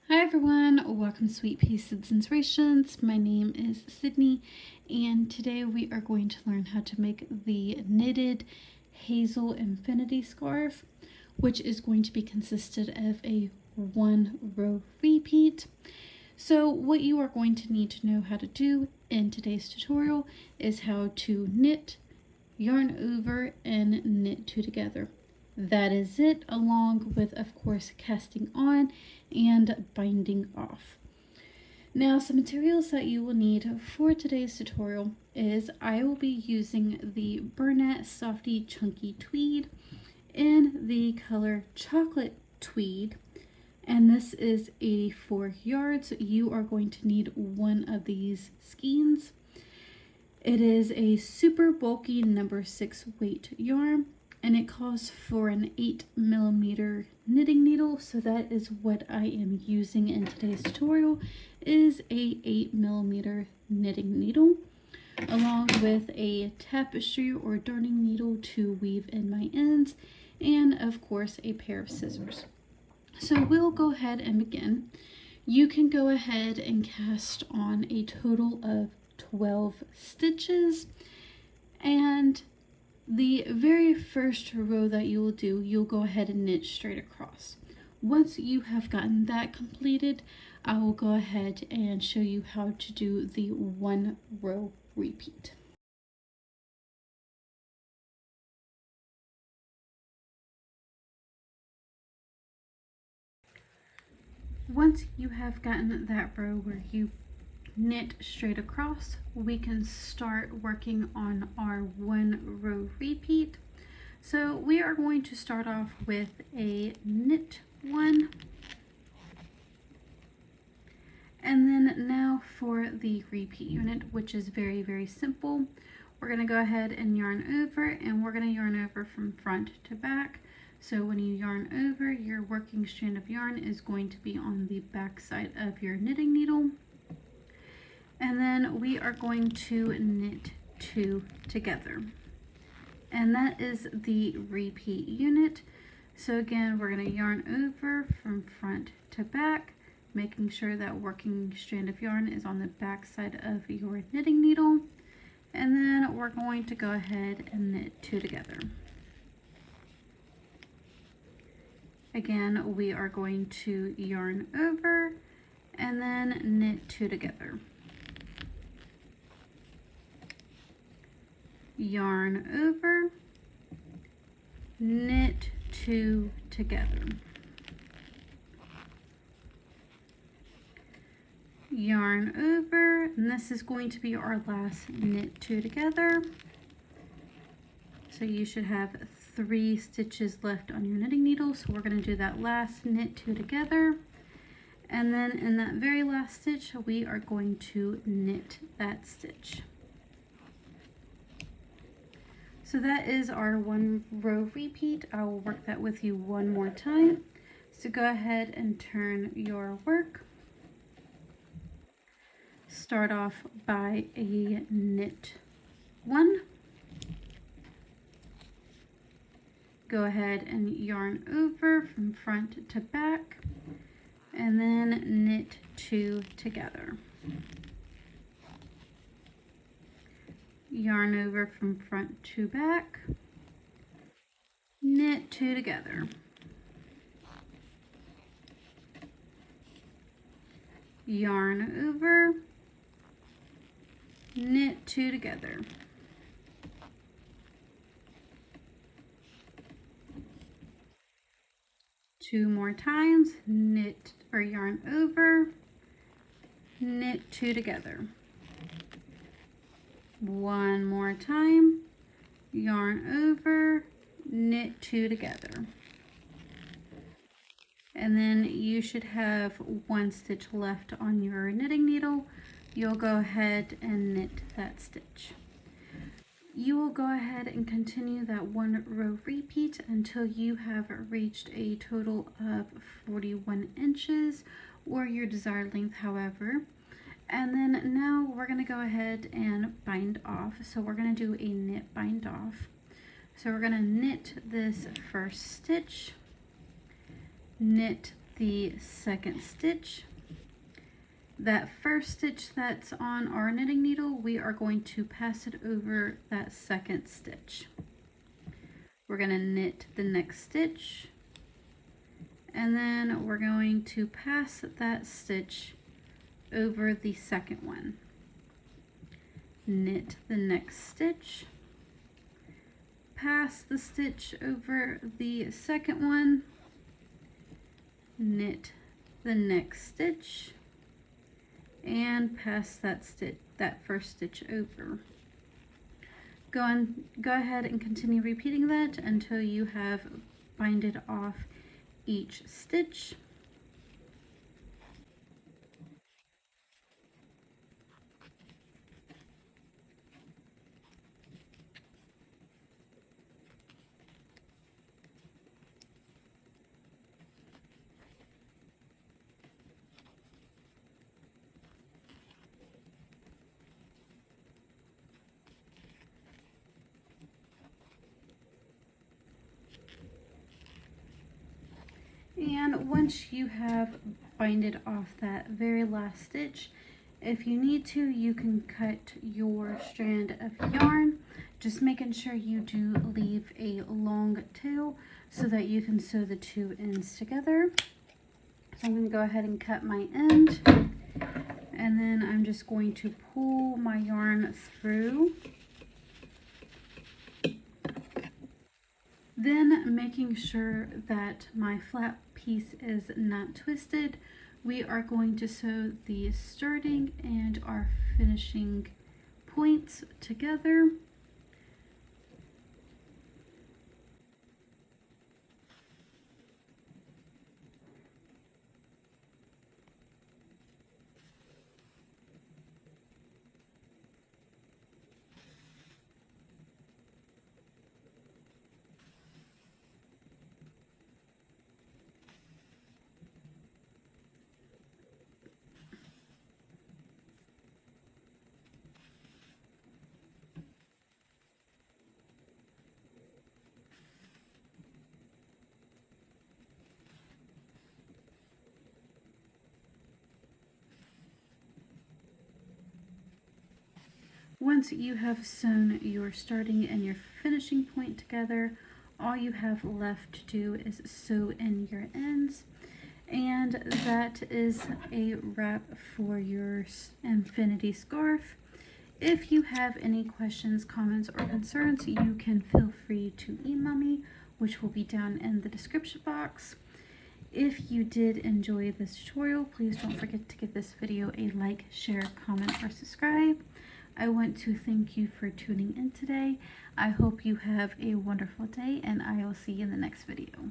Hi everyone, welcome to Sweetpea Sid's Inspirations. My name is Sydney and today we are going to learn how to make the knitted Hazel Infinity Scarf, which is going to be consisted of a 1-row repeat. So what you are going to need to know how to do in today's tutorial is how to knit, yarn over, and knit two together. That is it, along with, of course, casting on and binding off. Now, some materials that you will need for today's tutorial is I will be using the Bernat Softy Chunky Tweed in the color Chocolate Tweed, and this is 84 yards. You are going to need one of these skeins. It is a super bulky number 6 weight yarn, and it calls for an 8mm knitting needle, so that is what I am using in today's tutorial, is a 8mm knitting needle, along with a tapestry or darning needle to weave in my ends, and of course a pair of scissors. So we'll go ahead and begin. You can go ahead and cast on a total of 12 stitches, and the very first row that you will do, you'll go ahead and knit straight across. Once you have gotten that completed, I will go ahead and show you how to do the 1-row repeat. Once you have gotten that row where you knit straight across, we can start working on our 1-row repeat. So we are going to start off with a knit 1, and then now for the repeat unit, which is very simple. We're going to go ahead and yarn over, and we're going to yarn over from front to back. So when you yarn over, your working strand of yarn is going to be on the back side of your knitting needle. And then we are going to knit 2 together. And that is the repeat unit. So again, we're going to yarn over from front to back, making sure that working strand of yarn is on the back side of your knitting needle. And then we're going to go ahead and knit 2 together. Again, we are going to yarn over and then knit 2 together. Yarn over, knit 2 together. Yarn over, and this is going to be our last knit 2 together. So you should have 3 stitches left on your knitting needle, so we're going to do that last knit 2 together, and then in that very last stitch we are going to knit that stitch. So that is our 1-row repeat. I will work that with you one more time. So go ahead and turn your work. Start off by a knit 1. Go ahead and yarn over from front to back, and then knit 2 together. Yarn over from front to back, knit 2 together. Yarn over, knit 2 together. Two more times, knit or yarn over, knit 2 together. One more time, yarn over, knit 2 together. And then you should have 1 stitch left on your knitting needle. You'll go ahead and knit that stitch. You will go ahead and continue that 1-row repeat until you have reached a total of 41 inches or your desired length, however. And then now we're going to go ahead and bind off. So we're going to do a knit bind off. So we're going to knit this first stitch, knit the second stitch. That first stitch that's on our knitting needle, we are going to pass it over that second stitch. We're going to knit the next stitch, and then we're going to pass that stitch over the second one. Knit the next stitch, pass the stitch over the second one, knit the next stitch, and pass that first stitch over. Go ahead and continue repeating that until you have binded off each stitch. And once you have binded off that very last stitch, if you need to, you can cut your strand of yarn, just making sure you do leave a long tail so that you can sew the two ends together. So I'm going to go ahead and cut my end, and then I'm just going to pull my yarn through. Then, making sure that my flat piece is not twisted, we are going to sew the starting and our finishing points together. Once you have sewn your starting and your finishing point together, all you have left to do is sew in your ends, and that is a wrap for your infinity scarf. If you have any questions, comments, or concerns, you can feel free to email me, which will be down in the description box. If you did enjoy this tutorial, please don't forget to give this video a like, share, comment, or subscribe. I want to thank you for tuning in today. I hope you have a wonderful day, and I will see you in the next video.